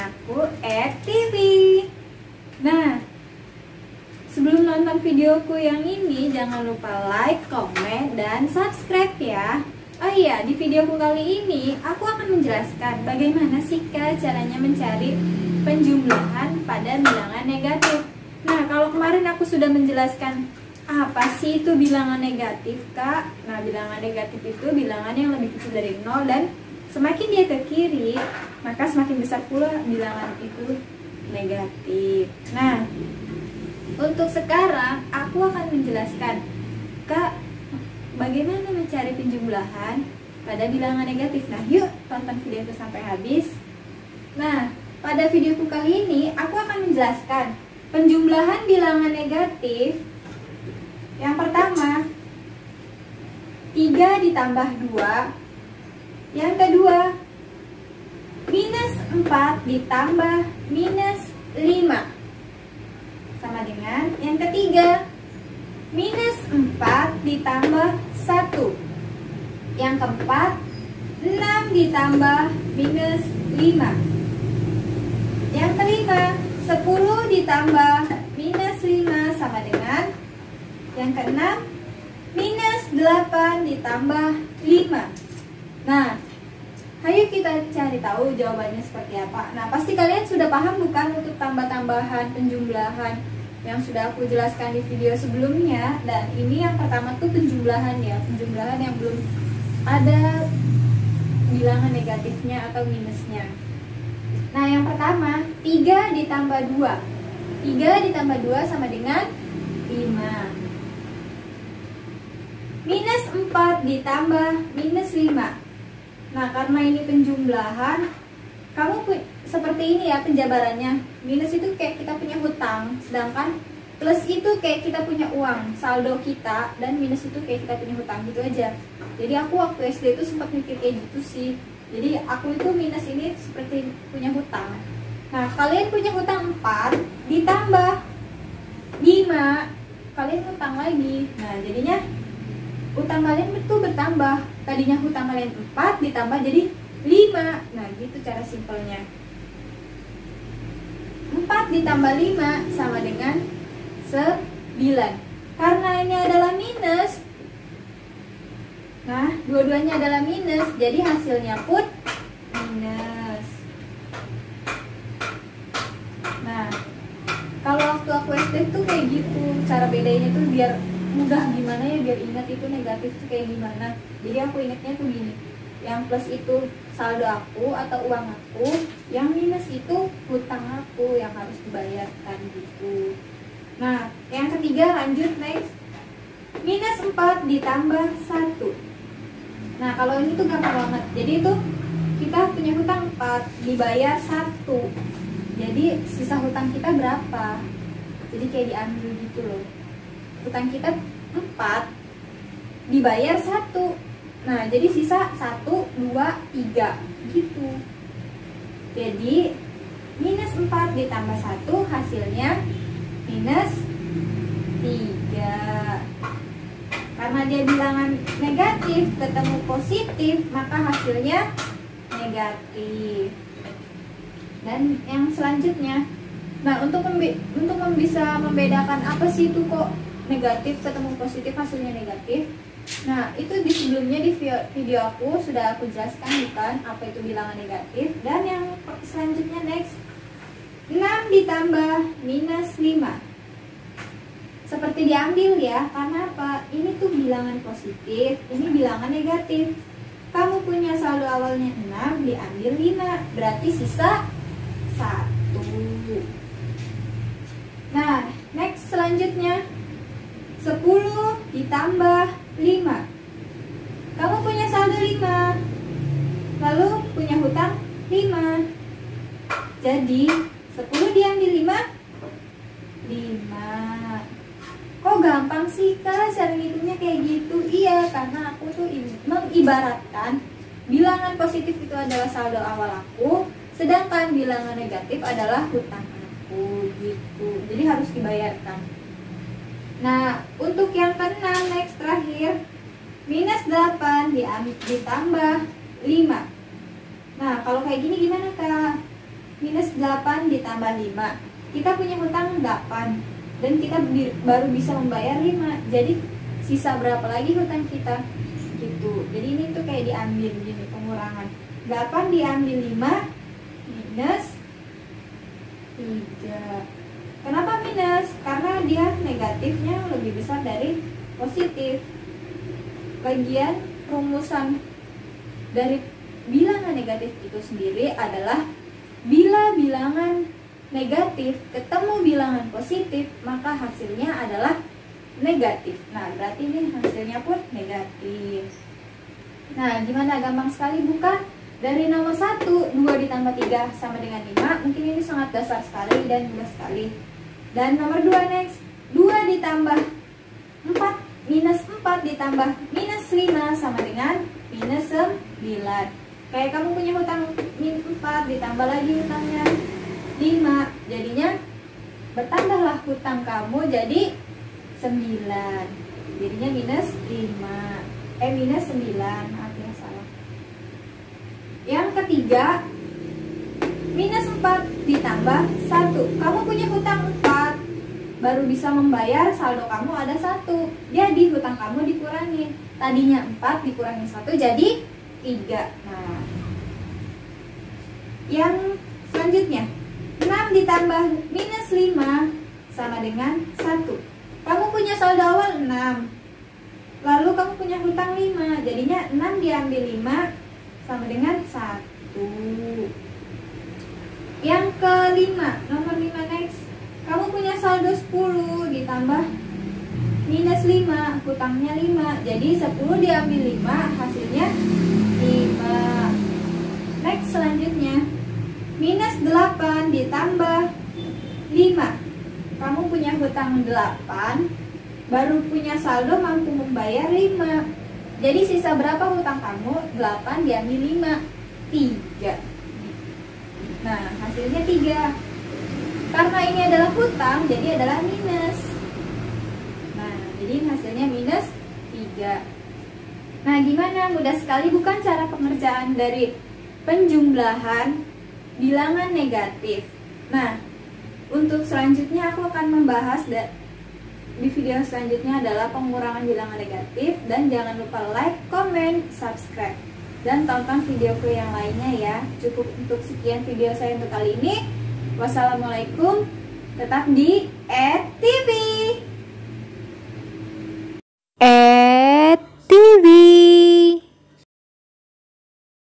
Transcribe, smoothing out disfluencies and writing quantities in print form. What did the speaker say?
aku TV. Nah, sebelum nonton videoku yang ini, jangan lupa like, komen, dan subscribe ya. Oh iya, di videoku kali ini aku akan menjelaskan bagaimana sih Kak caranya mencari penjumlahan pada bilangan negatif. Nah, kalau kemarin aku sudah menjelaskan apa sih itu bilangan negatif, Kak? Nah, bilangan negatif itu bilangan yang lebih kecil dari 0 dan semakin dia ke kiri, maka semakin besar pula bilangan itu negatif. Nah, untuk sekarang aku akan menjelaskan, Kak, bagaimana mencari penjumlahan pada bilangan negatif. Nah, yuk tonton video itu sampai habis. Nah, pada videoku kali ini aku akan menjelaskan penjumlahan bilangan negatif. Yang pertama, 3 ditambah 2. Yang kedua, minus 4 ditambah minus 5 sama dengan yang ketiga, minus 4 ditambah 1. Yang keempat, 6 ditambah minus 5. Yang kelima, 10 ditambah minus 5 sama dengan yang keenam, minus 8 ditambah 5. Nah, ayo kita cari tahu jawabannya seperti apa. Nah, pasti kalian sudah paham bukan untuk tambah-tambahan penjumlahan yang sudah aku jelaskan di video sebelumnya. Dan ini yang pertama tuh penjumlahan ya, penjumlahan yang belum ada bilangan negatifnya atau minusnya. Nah, yang pertama, 3 ditambah 2. 3 ditambah 2 sama dengan 5. Minus 4 ditambah minus 5. Nah, karena ini penjumlahan, kamu seperti ini ya penjabarannya. Minus itu kayak kita punya hutang, sedangkan plus itu kayak kita punya uang, saldo kita, dan minus itu kayak kita punya hutang, gitu aja. Jadi aku waktu SD itu sempat mikir kayak gitu sih. Jadi aku itu minus ini seperti punya hutang. Nah, kalian punya hutang 4 ditambah 5, kalian hutang lagi. Nah, jadinya hutang kalian itu bertambah. Tadinya hutang kalian 4 ditambah jadi 5. Nah, gitu cara simpelnya. 4 ditambah 5 sama dengan 9. Karena ini adalah minus, nah, dua-duanya adalah minus, jadi hasilnya pun minus. Nah, kalau waktu aku SD tuh kayak gitu, cara bedanya tuh biar mudah gimana ya, biar ingat itu negatif tuh kayak gimana. Jadi aku ingatnya tuh gini, yang plus itu saldo aku atau uang aku, yang minus itu hutang aku yang harus dibayarkan gitu. Nah, yang ketiga lanjut next, minus 4 ditambah 1. Nah, kalau ini tuh gampang banget. Jadi itu kita punya hutang 4 dibayar 1, jadi sisa hutang kita berapa? Jadi kayak diambil gitu loh. Hutang kita 4 dibayar 1. Nah, jadi sisa 1, 2, 3 gitu. Jadi minus 4 ditambah 1 hasilnya minus 3. Karena dia bilangan negatif ketemu positif, maka hasilnya negatif. Dan yang selanjutnya, nah, untuk bisa membedakan apa sih itu kok negatif ketemu positif hasilnya negatif. Nah, itu di sebelumnya di video aku sudah aku jelaskan bukan apa itu bilangan negatif. Dan yang selanjutnya next, 6 ditambah minus 5. Seperti diambil ya, karena apa? Ini tuh bilangan positif, ini bilangan negatif. Kamu punya saldo awalnya 6, diambil 5, berarti sisa 1. Nah, next selanjutnya, 10 ditambah 5. Kamu punya saldo 5, lalu punya hutang 5. Jadi 10 diambil 5, 5. Kok gampang sih Kak cara ngitungnya kayak gitu? Iya, karena aku tuh mengibaratkan bilangan positif itu adalah saldo awal aku, sedangkan bilangan negatif adalah hutang aku gitu. Jadi harus dibayarkan. Nah, untuk yang keenam next terakhir, minus 8 ditambah 5. Nah, kalau kayak gini gimana Kak? minus 8 ditambah 5. Kita punya hutang 8 dan kita baru bisa membayar 5. Jadi sisa berapa lagi hutang kita? Gitu. Jadi ini tuh kayak diambil gini pengurangan. 8 diambil 5 minus 3. Kenapa minus? Karena dia negatifnya lebih besar dari positif. Bagian rumusan dari bilangan negatif itu sendiri adalah bila bilangan negatif ketemu bilangan positif, maka hasilnya adalah negatif. Nah, berarti ini hasilnya pun negatif. Nah, gimana? Gampang sekali bukan? Dari nomor 1, 2 ditambah 3 sama dengan 5. Mungkin ini sangat dasar sekali dan mudah sekali. Dan nomor 2 next, 2 ditambah 4 minus 4 ditambah minus 5 sama dengan minus 9. Kayak kamu punya hutang minus 4 ditambah lagi hutangnya 5, jadinya bertambahlah hutang kamu jadi 9. Jadinya minus 5. Minus 9. Maaf ya, salah. Yang ketiga, minus 4 ditambah 1. Kamu punya hutang 4, baru bisa membayar, saldo kamu ada 1. Jadi hutang kamu dikurangi. Tadinya 4 dikurangi 1 jadi 3. Nah, yang selanjutnya 6 ditambah minus 5 sama dengan 1. Kamu punya saldo awal 6, lalu kamu punya hutang 5, jadinya 6 diambil 5 sama dengan 1. Yang kelima, nomor 5 next. Kamu punya saldo 10 ditambah minus 5, hutangnya 5. Jadi 10 diambil 5, hasilnya 5. Next selanjutnya, minus 8 ditambah 5. Kamu punya hutang 8, baru punya saldo mampu membayar 5. Jadi sisa berapa hutang kamu? 8 diambil 5, 3. Nah, hasilnya 3. Karena ini adalah hutang, jadi adalah minus. Nah, jadi hasilnya minus 3. Nah, gimana? Mudah sekali bukan cara pengerjaan dari penjumlahan bilangan negatif. Nah, untuk selanjutnya aku akan membahas di video selanjutnya adalah pengurangan bilangan negatif. Dan jangan lupa like, comment, subscribe, dan tonton videoku yang lainnya ya. Cukup untuk sekian video saya untuk kali ini. Wassalamualaikum. Tetap di EdTV.